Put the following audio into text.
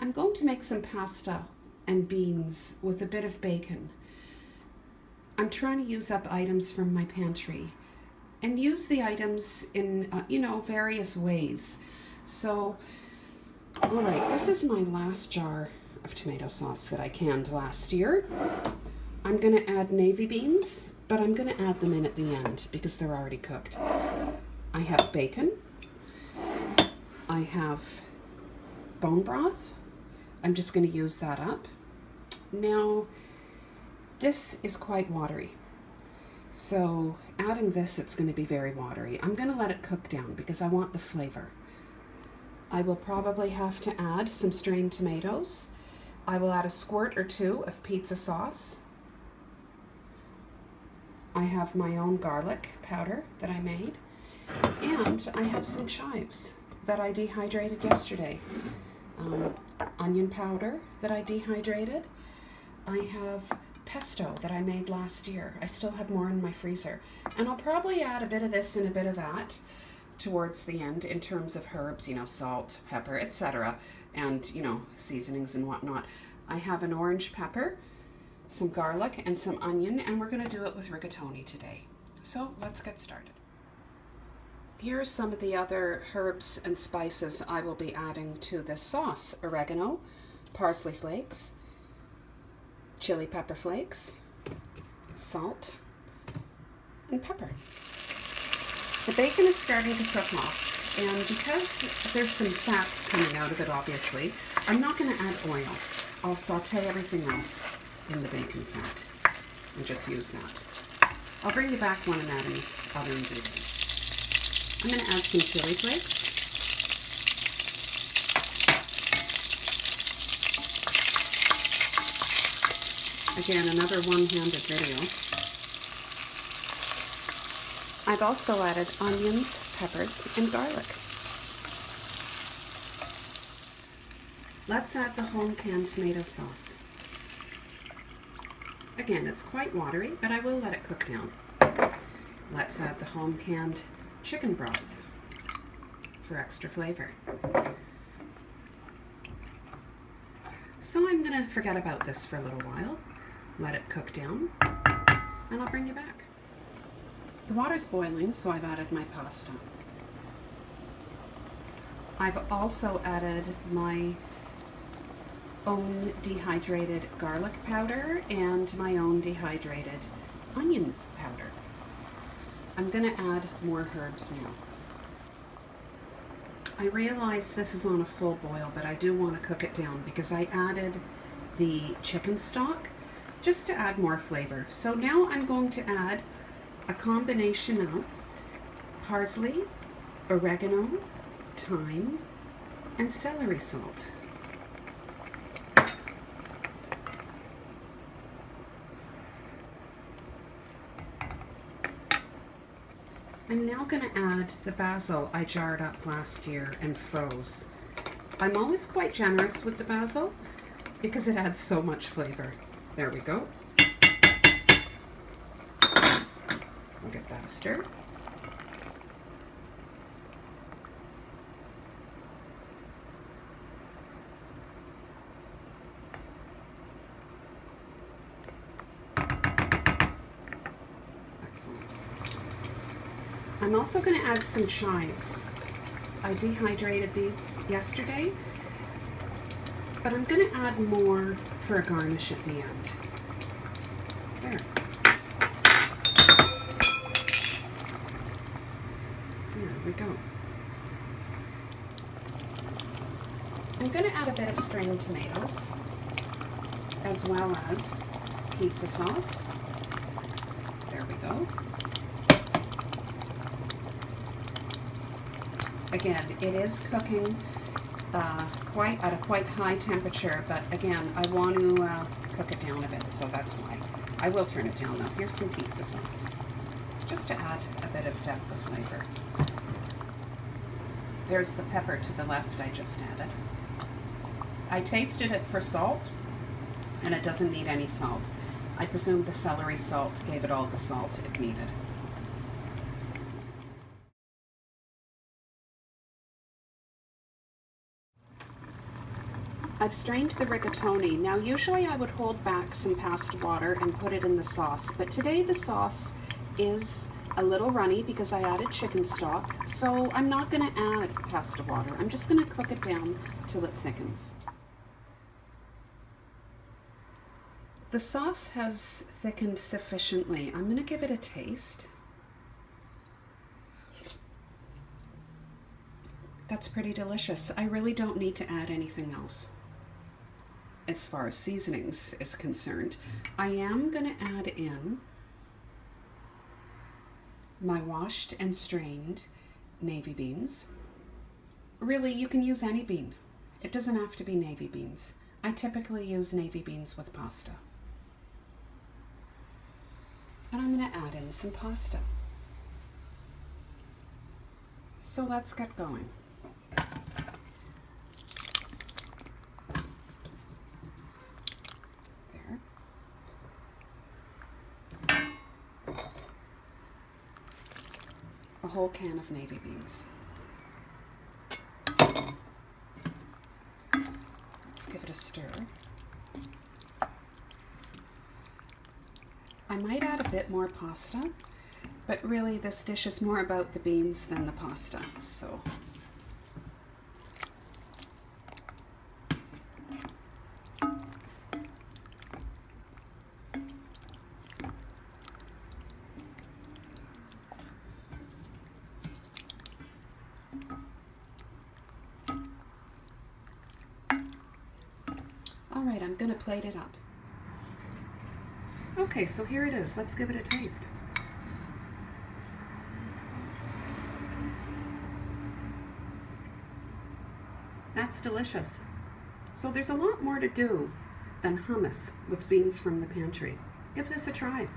I'm going to make some pasta and beans with a bit of bacon. I'm trying to use up items from my pantry and use the items in, various ways. So, all right, this is my last jar of tomato sauce that I canned last year. I'm going to add navy beans, but I'm going to add them in at the end because they're already cooked. I have bacon. I have bone broth. I'm just going to use that up. Now, this is quite watery. So adding this, it's going to be very watery. I'm going to let it cook down because I want the flavor. I will probably have to add some strained tomatoes. I will add a squirt or two of pizza sauce. I have my own garlic powder that I made. And I have some chives that I dehydrated yesterday. Onion powder that I dehydrated. I have pesto that I made last year. I still have more in my freezer. And I'll probably add a bit of this and a bit of that towards the end in terms of herbs, salt, pepper, etc. And, seasonings and whatnot. I have an orange pepper, some garlic, and some onion, and we're going to do it with rigatoni today. So let's get started. Here are some of the other herbs and spices I will be adding to this sauce. Oregano, parsley flakes, chili pepper flakes, salt, and pepper. The bacon is starting to cook off, and because there's some fat coming out of it, obviously, I'm not going to add oil. I'll saute everything else in the bacon fat and just use that. I'll bring you back when I'm adding other ingredients. I'm going to add some chili flakes. Again, another one-handed video. I've also added onions, peppers, and garlic. Let's add the home canned tomato sauce. Again, it's quite watery, but I will let it cook down. Let's add the home canned chicken broth for extra flavor. So I'm going to forget about this for a little while, let it cook down, and I'll bring you back. The water's boiling, so I've added my pasta. I've also added my own dehydrated garlic powder and my own dehydrated onion powder. I'm going to add more herbs now. I realize this is on a full boil, but I do want to cook it down because I added the chicken stock just to add more flavor. So now I'm going to add a combination of parsley, oregano, thyme, and celery salt. I'm now going to add the basil I jarred up last year and froze. I'm always quite generous with the basil because it adds so much flavor. There we go. I'll give that a stir. Excellent. I'm also going to add some chives. I dehydrated these yesterday, but I'm going to add more for a garnish at the end. There. There we go. I'm going to add a bit of strained tomatoes, as well as pizza sauce. There we go. Again, it is cooking at a quite high temperature, but again, I want to cook it down a bit, so that's why. I will turn it down now. Here's some pizza sauce, just to add a bit of depth of flavor. There's the pepper to the left I just added. I tasted it for salt, and it doesn't need any salt. I presume the celery salt gave it all the salt it needed. I've strained the rigatoni. Now usually I would hold back some pasta water and put it in the sauce, but today the sauce is a little runny because I added chicken stock, so I'm not going to add pasta water. I'm just going to cook it down till it thickens. The sauce has thickened sufficiently. I'm going to give it a taste. That's pretty delicious. I really don't need to add anything else as far as seasonings is concerned. I am going to add in my washed and strained navy beans. Really, you can use any bean. It doesn't have to be navy beans. I typically use navy beans with pasta. And I'm going to add in some pasta. So let's get going. There. A whole can of navy beans. Let's give it a stir. I might add a bit more pasta, but really this dish is more about the beans than the pasta, so. All right, I'm gonna plate it up. Okay, so here it is. Let's give it a taste. That's delicious. So there's a lot more to do than hummus with beans from the pantry. Give this a try.